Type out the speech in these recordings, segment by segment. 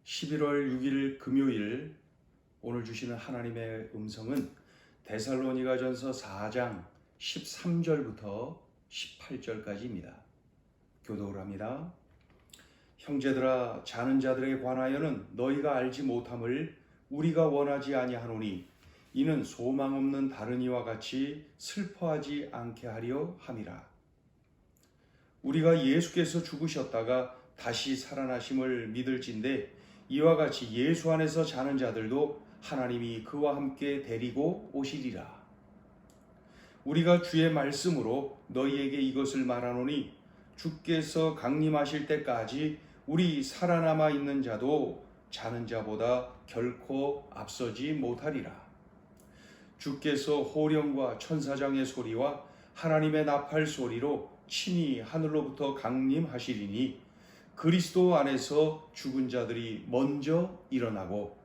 11월 6일 금요일 오늘 주시는 하나님의 음성은 데살로니가전서 4장 13절부터 18절까지입니다. 교독을 합니다. 형제들아, 자는 자들에 관하여는 너희가 알지 못함을 우리가 원하지 아니하노니 이는 소망 없는 다른 이와 같이 슬퍼하지 않게 하려 함이라. 우리가 예수께서 죽으셨다가 다시 살아나심을 믿을진대 이와 같이 예수 안에서 자는 자들도 하나님이 그와 함께 데리고 오시리라. 우리가 주의 말씀으로 너희에게 이것을 말하노니 주께서 강림하실 때까지 우리 살아남아 있는 자도 자는 자보다 결코 앞서지 못하리라. 주께서 호령과 천사장의 소리와 하나님의 나팔 소리로 친히 하늘로부터 강림하시리니 그리스도 안에서 죽은 자들이 먼저 일어나고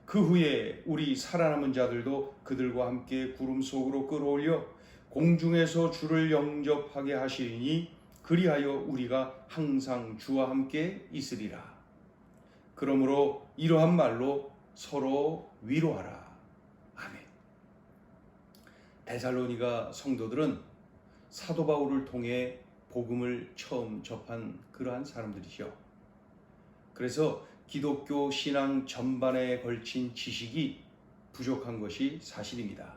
그 후에 우리 살아남은 자들도 그들과 함께 구름 속으로 끌어올려 공중에서 주를 영접하게 하시리니 그리하여 우리가 항상 주와 함께 있으리라. 그러므로 이러한 말로 서로 위로하라. 아멘. 데살로니가 성도들은 사도 바울을 통해 복음을 처음 접한 그러한 사람들이죠. 그래서 기독교 신앙 전반에 걸친 지식이 부족한 것이 사실입니다.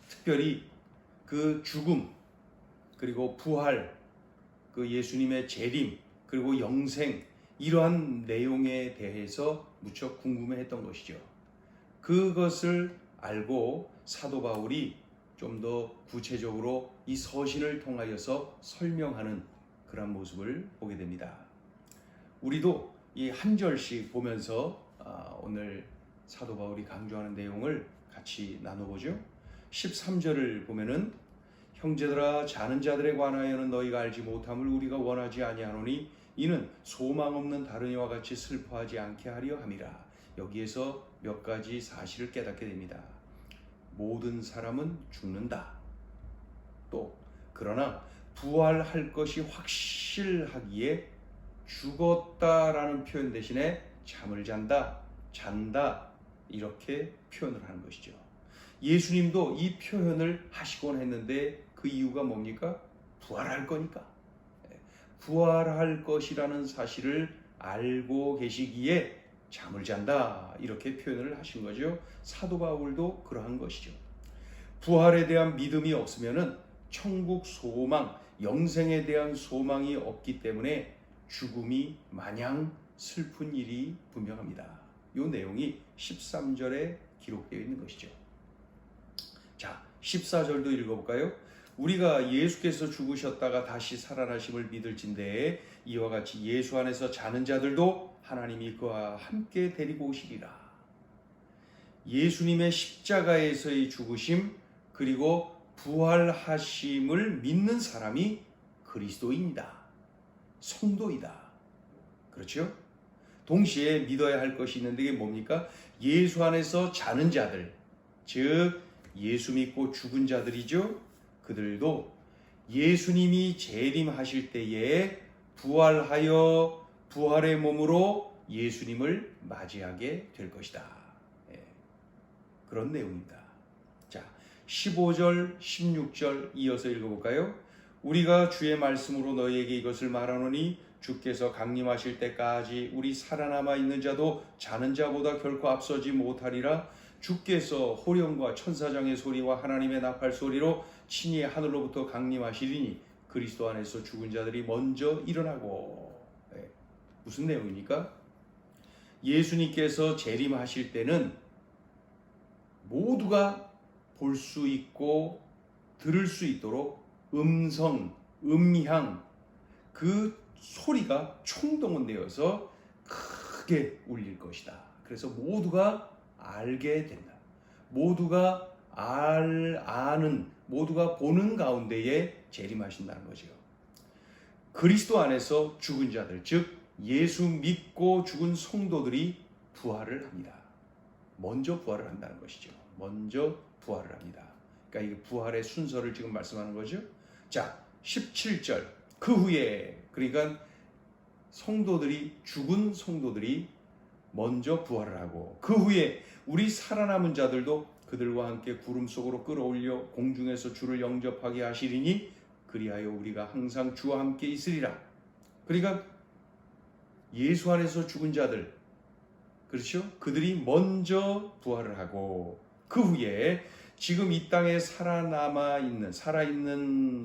특별히 그 죽음, 그리고 부활, 그 예수님의 재림, 그리고 영생, 이러한 내용에 대해서 무척 궁금해했던 것이죠. 그것을 알고 사도 바울이 좀 더 구체적으로 이 서신을 통하여서 설명하는 그런 모습을 보게 됩니다. 우리도 이 한 절씩 보면서 오늘 사도 바울이 강조하는 내용을 같이 나눠보죠. 13절을 보면은 형제들아, 자는 자들에 관하여는 너희가 알지 못함을 우리가 원하지 아니하노니 이는 소망 없는 다른 이와 같이 슬퍼하지 않게 하려 함이라. 여기에서 몇 가지 사실을 깨닫게 됩니다. 모든 사람은 죽는다. 또 그러나 부활할 것이 확실하기에 죽었다라는 표현 대신에 잠을 잔다 이렇게 표현을 하는 것이죠. 예수님도 이 표현을 하시곤 했는데 그 이유가 뭡니까? 부활할 거니까. 부활할 것이라는 사실을 알고 계시기에 잠을 잔다 이렇게 표현을 하신 거죠. 사도 바울도 그러한 것이죠. 부활에 대한 믿음이 없으면은 천국 소망, 영생에 대한 소망이 없기 때문에 죽음이 마냥 슬픈 일이 분명합니다. 이 내용이 13절에 기록되어 있는 것이죠. 자, 14절도 읽어볼까요? 우리가 예수께서 죽으셨다가 다시 살아나심을 믿을진대 이와 같이 예수 안에서 자는 자들도 하나님이 그와 함께 데리고 오시리라. 예수님의 십자가에서의 죽으심 그리고 부활하심을 믿는 사람이 그리스도인이다. 성도이다. 그렇죠? 동시에 믿어야 할 것이 있는데 이게 뭡니까? 예수 안에서 자는 자들, 즉 예수 믿고 죽은 자들이죠. 그들도 예수님이 재림하실 때에 부활하여 부활의 몸으로 예수님을 맞이하게 될 것이다. 그런 내용입니다. 자, 15절, 16절 이어서 읽어볼까요? 우리가 주의 말씀으로 너희에게 이것을 말하노니 주께서 강림하실 때까지 우리 살아남아 있는 자도 자는 자보다 결코 앞서지 못하리라. 주께서 호령과 천사장의 소리와 하나님의 나팔 소리로 친히 하늘로부터 강림하시리니 그리스도 안에서 죽은 자들이 먼저 일어나고. 무슨 내용입니까? 예수님께서 재림하실 때는 모두가 볼 수 있고 들을 수 있도록 음성, 음향, 그 소리가 총동원되어서 크게 울릴 것이다. 그래서 모두가 알게 된다. 모두가 아는, 모두가 보는 가운데에 재림하신다는 거죠. 그리스도 안에서 죽은 자들, 즉 예수 믿고 죽은 성도들이 부활을 합니다. 먼저 부활을 한다는 것이죠. 먼저 부활을 합니다. 그러니까 이게 부활의 순서를 지금 말씀하는 거죠. 자, 17절. 그 후에, 그러니까 성도들이 죽은 성도들이 먼저 부활을 하고 그 후에 우리 살아남은 자들도 그들과 함께 구름 속으로 끌어올려 공중에서 주를 영접하게 하시리니 그리하여 우리가 항상 주와 함께 있으리라. 그러니까 예수 안에서 죽은 자들, 그렇죠? 그들이 먼저 부활을 하고 그 후에 지금 이 땅에 살아있는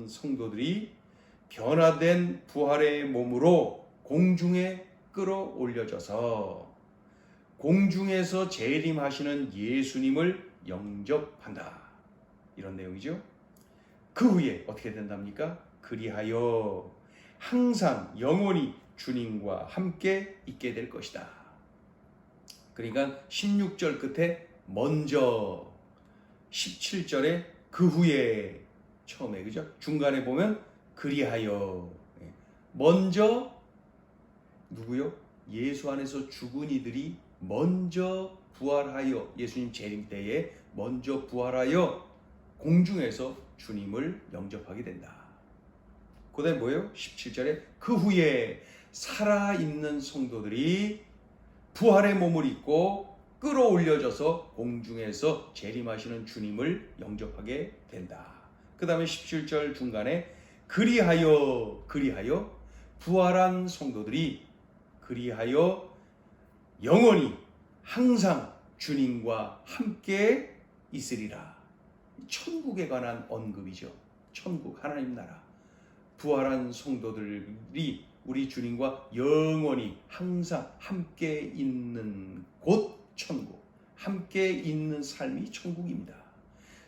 성도들이 변화된 부활의 몸으로 공중에 끌어올려져서 공중에서 재림하시는 예수님을 영접한다. 이런 내용이죠. 그 후에 어떻게 된답니까? 그리하여 항상 영원히 주님과 함께 있게 될 것이다. 그러니까 16절 끝에 먼저, 17절에 그 후에, 처음에, 그죠? 중간에 보면 그리하여, 먼저 누구요? 예수 안에서 죽은 이들이 먼저 부활하여, 예수님 재림 때에 먼저 부활하여 공중에서 주님을 영접하게 된다. 그 다음에 뭐예요? 17절에 그 후에 살아있는 성도들이 부활의 몸을 입고 끌어올려져서 공중에서 재림하시는 주님을 영접하게 된다. 그 다음에 17절 중간에 그리하여 부활한 성도들이 그리하여 영원히 항상 주님과 함께 있으리라. 천국에 관한 언급이죠. 천국, 하나님 나라. 부활한 성도들이 우리 주님과 영원히 항상 함께 있는 곳 천국, 함께 있는 삶이 천국입니다.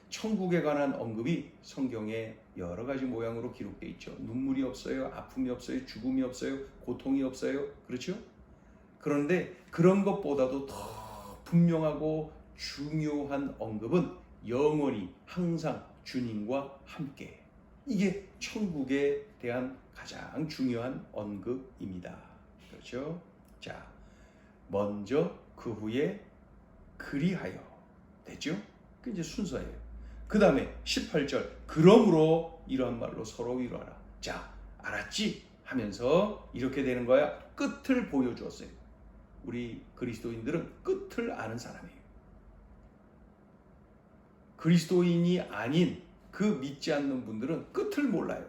천국에 관한 언급이 성경에 여러 가지 모양으로 기록되어 있죠. 눈물이 없어요, 아픔이 없어요, 죽음이 없어요, 고통이 없어요. 그렇죠? 그런데 그런 것보다도 더 분명하고 중요한 언급은 영원히 항상 주님과 함께. 이게 천국에 대한 가장 중요한 언급입니다. 그렇죠? 자, 먼저 그 후에 그리하여 됐죠? 그 이제 순서예요. 그 다음에 18절 그러므로 이러한 말로 서로 위로하라. 자, 알았지? 하면서 이렇게 되는 거야. 끝을 보여주었어요. 우리 그리스도인들은 끝을 아는 사람이에요. 그리스도인이 아닌 그 믿지 않는 분들은 끝을 몰라요.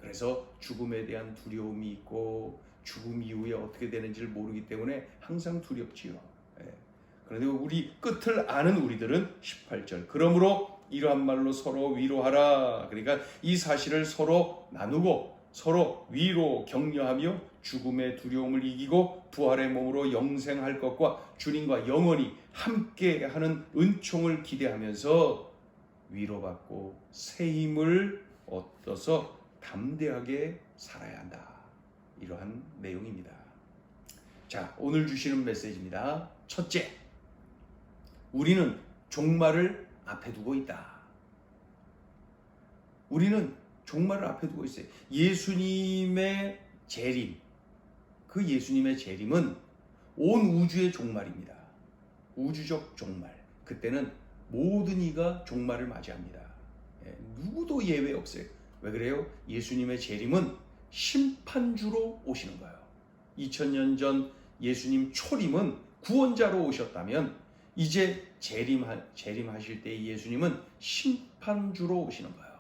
그래서 죽음에 대한 두려움이 있고 죽음 이후에 어떻게 되는지를 모르기 때문에 항상 두렵지요. 그런데 우리 끝을 아는 우리들은 18절 그러므로 이러한 말로 서로 위로하라. 그러니까 이 사실을 서로 나누고 서로 위로 격려하며 죽음의 두려움을 이기고 부활의 몸으로 영생할 것과 주님과 영원히 함께하는 은총을 기대하면서 위로받고 새 힘을 얻어서 담대하게 살아야 한다. 이러한 내용입니다. 자, 오늘 주시는 메시지입니다. 첫째, 우리는 종말을 앞에 두고 있다. 우리는 종말을 앞에 두고 있어요. 예수님의 재림, 그 예수님의 재림은 온 우주의 종말입니다. 우주적 종말. 그때는 모든 이가 종말을 맞이합니다. 누구도 예외 없어요. 왜 그래요? 예수님의 재림은 심판주로 오시는 거예요. 2000년 전 예수님 초림은 구원자로 오셨다면 이제 재림하실 때 예수님은 심판주로 오시는 거예요.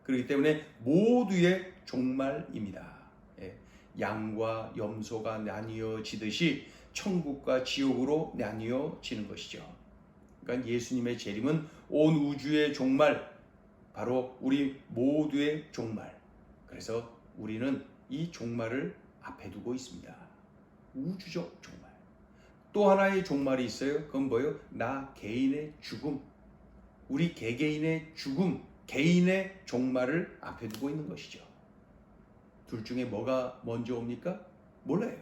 그렇기 때문에 모두의 종말입니다. 양과 염소가 나뉘어지듯이 천국과 지옥으로 나뉘어지는 것이죠. 그러니까 예수님의 재림은 온 우주의 종말, 바로 우리 모두의 종말. 그래서 우리는 이 종말을 앞에 두고 있습니다. 우주적 종말. 또 하나의 종말이 있어요. 그건 뭐예요? 나 개인의 죽음. 우리 개개인의 죽음, 개인의 종말을 앞에 두고 있는 것이죠. 둘 중에 뭐가 먼저 옵니까? 몰라요.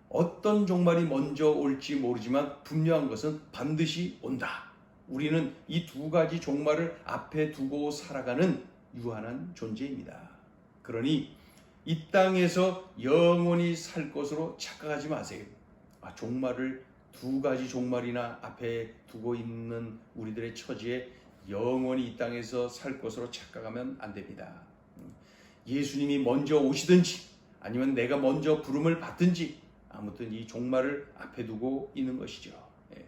어떤 종말이 먼저 올지 모르지만 분명한 것은 반드시 온다. 우리는 이 두 가지 종말을 앞에 두고 살아가는 유한한 존재입니다. 그러니 이 땅에서 영원히 살 것으로 착각하지 마세요. 종말을 두 가지 종말이나 앞에 두고 있는 우리들의 처지에 영원히 이 땅에서 살 것으로 착각하면 안 됩니다. 예수님이 먼저 오시든지 아니면 내가 먼저 부름을 받든지 아무튼 이 종말을 앞에 두고 있는 것이죠. 예.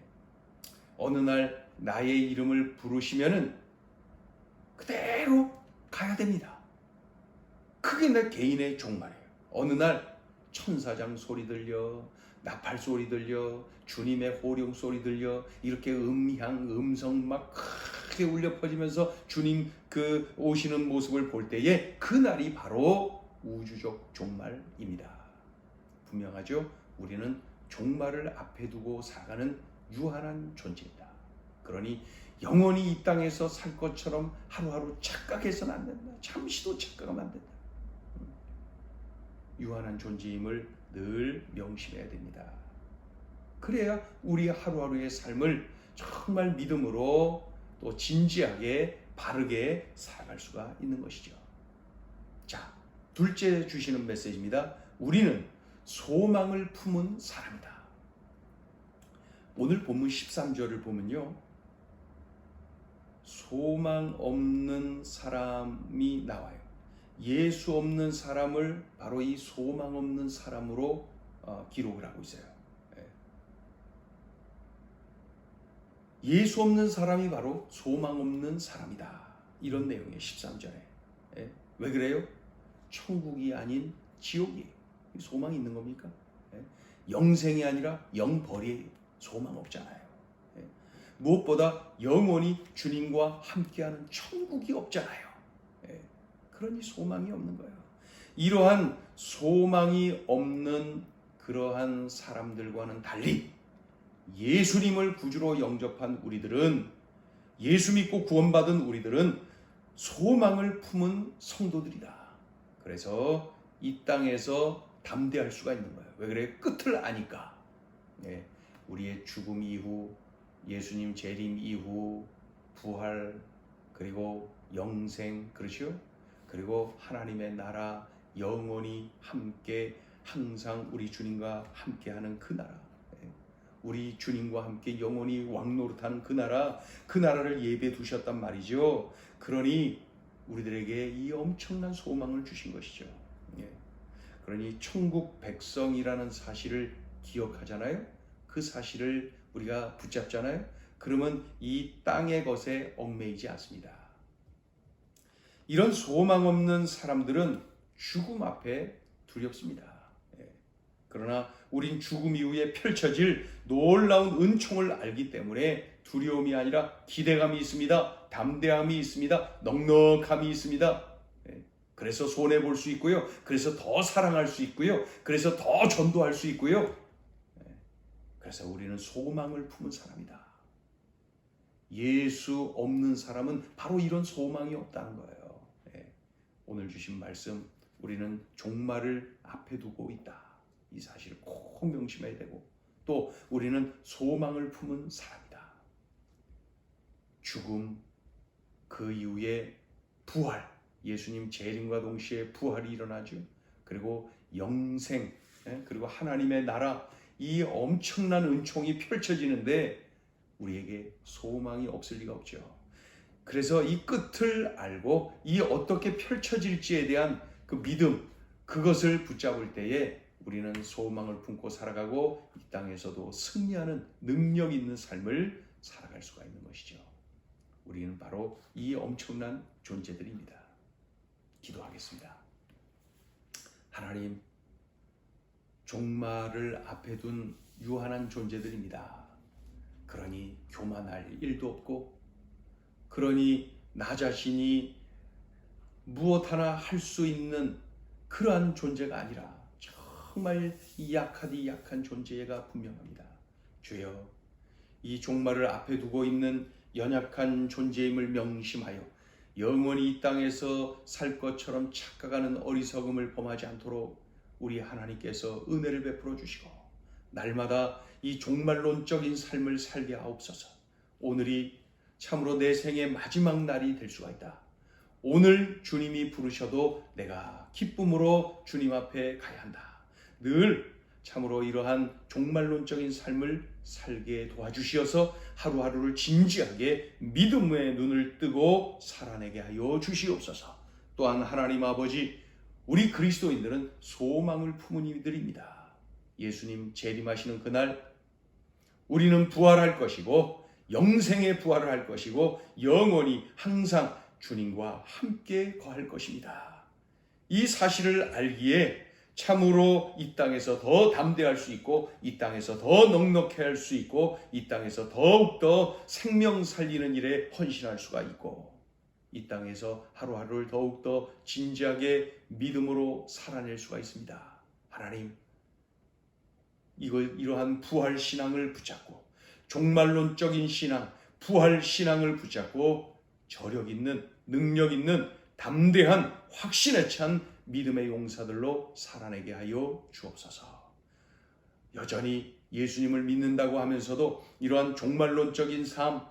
어느 날 나의 이름을 부르시면은 그대로 가야 됩니다. 그게 내 개인의 종말이에요. 어느 날 천사장 소리 들려, 나팔 소리 들려, 주님의 호령 소리 들려, 이렇게 음성 막 크게 울려 퍼지면서 주님 그 오시는 모습을 볼 때에 그날이 바로 우주적 종말입니다. 분명하죠? 우리는 종말을 앞에 두고 살아가는 유한한 존재이다. 그러니 영원히 이 땅에서 살 것처럼 하루하루 착각해서는 안 된다. 잠시도 착각하면 안 된다. 유한한 존재임을 늘 명심해야 됩니다. 그래야 우리 하루하루의 삶을 정말 믿음으로 또 진지하게 바르게 살아갈 수가 있는 것이죠. 자, 둘째 주시는 메시지입니다. 우리는 소망을 품은 사람이다. 오늘 본문 13절을 보면요, 소망 없는 사람이 나와요. 예수 없는 사람을 바로 이 소망 없는 사람으로 기록을 하고 있어요. 예수 없는 사람이 바로 소망 없는 사람이다. 이런 내용이에요. 13절에. 왜 그래요? 천국이 아닌 지옥이에요. 소망이 있는 겁니까? 영생이 아니라 영벌이에요. 소망 없잖아요. 무엇보다 영원히 주님과 함께하는 천국이 없잖아요. 그러니 소망이 없는 거예요. 이러한 소망이 없는 그러한 사람들과는 달리 예수님을 구주로 영접한 우리들은, 예수 믿고 구원받은 우리들은 소망을 품은 성도들이다. 그래서 이 땅에서 담대할 수가 있는 거예요. 왜 그래요? 끝을 아니까. 우리의 죽음 이후, 예수님 재림 이후, 부활, 그리고 영생, 그렇죠? 그리고 하나님의 나라, 영원히 함께 항상 우리 주님과 함께하는 그 나라, 우리 주님과 함께 영원히 왕노릇하는 그 나라, 그 나라를 예배해 두셨단 말이죠. 그러니 우리들에게 이 엄청난 소망을 주신 것이죠. 그러니 천국 백성이라는 사실을 기억하잖아요. 그 사실을 우리가 붙잡잖아요. 그러면 이 땅의 것에 얽매이지 않습니다. 이런 소망 없는 사람들은 죽음 앞에 두렵습니다. 그러나 우린 죽음 이후에 펼쳐질 놀라운 은총을 알기 때문에 두려움이 아니라 기대감이 있습니다. 담대함이 있습니다. 넉넉함이 있습니다. 그래서 손해볼 수 있고요. 그래서 더 사랑할 수 있고요. 그래서 더 전도할 수 있고요. 그래서 우리는 소망을 품은 사람이다. 예수 없는 사람은 바로 이런 소망이 없다는 거예요. 오늘 주신 말씀, 우리는 종말을 앞에 두고 있다. 이 사실을 꼭 명심해야 되고, 또 우리는 소망을 품은 사람이다. 죽음, 그 이후에 부활, 예수님 재림과 동시에 부활이 일어나죠. 그리고 영생, 그리고 하나님의 나라, 이 엄청난 은총이 펼쳐지는데 우리에게 소망이 없을 리가 없죠. 그래서 이 끝을 알고 이 어떻게 펼쳐질지에 대한 그 믿음, 그것을 붙잡을 때에 우리는 소망을 품고 살아가고 이 땅에서도 승리하는 능력 있는 삶을 살아갈 수가 있는 것이죠. 우리는 바로 이 엄청난 존재들입니다. 기도하겠습니다. 하나님, 종말을 앞에 둔 유한한 존재들입니다. 그러니 교만할 일도 없고, 그러니 나 자신이 무엇 하나 할 수 있는 그러한 존재가 아니라 정말 약하디 약한 존재가 분명합니다. 주여, 이 종말을 앞에 두고 있는 연약한 존재임을 명심하여 영원히 이 땅에서 살 것처럼 착각하는 어리석음을 범하지 않도록 우리 하나님께서 은혜를 베풀어 주시고, 날마다 이 종말론적인 삶을 살게 하옵소서. 오늘이 참으로 내 생의 마지막 날이 될 수가 있다. 오늘 주님이 부르셔도 내가 기쁨으로 주님 앞에 가야 한다. 늘 참으로 이러한 종말론적인 삶을 살게 도와주시어서 하루하루를 진지하게 믿음의 눈을 뜨고 살아내게 하여 주시옵소서. 또한 하나님 아버지, 우리 그리스도인들은 소망을 품은 이들입니다. 예수님 재림하시는 그날 우리는 부활할 것이고 영생의 부활을 할 것이고 영원히 항상 주님과 함께 거할 것입니다. 이 사실을 알기에 참으로 이 땅에서 더 담대할 수 있고 이 땅에서 더 넉넉해 할 수 있고 이 땅에서 더욱더 생명 살리는 일에 헌신할 수가 있고 이 땅에서 하루하루를 더욱더 진지하게 믿음으로 살아낼 수가 있습니다. 하나님, 이러한 부활 신앙을 붙잡고 종말론적인 신앙, 부활 신앙을 붙잡고 저력 있는, 능력 있는, 담대한, 확신에 찬 믿음의 용사들로 살아내게 하여 주옵소서. 여전히 예수님을 믿는다고 하면서도 이러한 종말론적인 삶,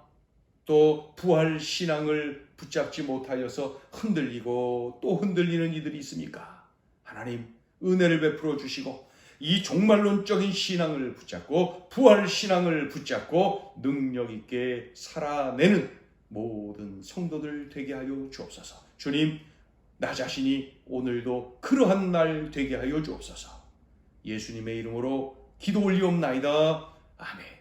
또 부활 신앙을 붙잡지 못하여서 흔들리고 또 흔들리는 이들이 있습니까? 하나님, 은혜를 베풀어 주시고 이 종말론적인 신앙을 붙잡고 부활 신앙을 붙잡고 능력 있게 살아내는 모든 성도들 되게 하여 주옵소서. 주님, 나 자신이 오늘도 그러한 날 되게 하여 주옵소서. 예수님의 이름으로 기도 올리옵나이다. 아멘.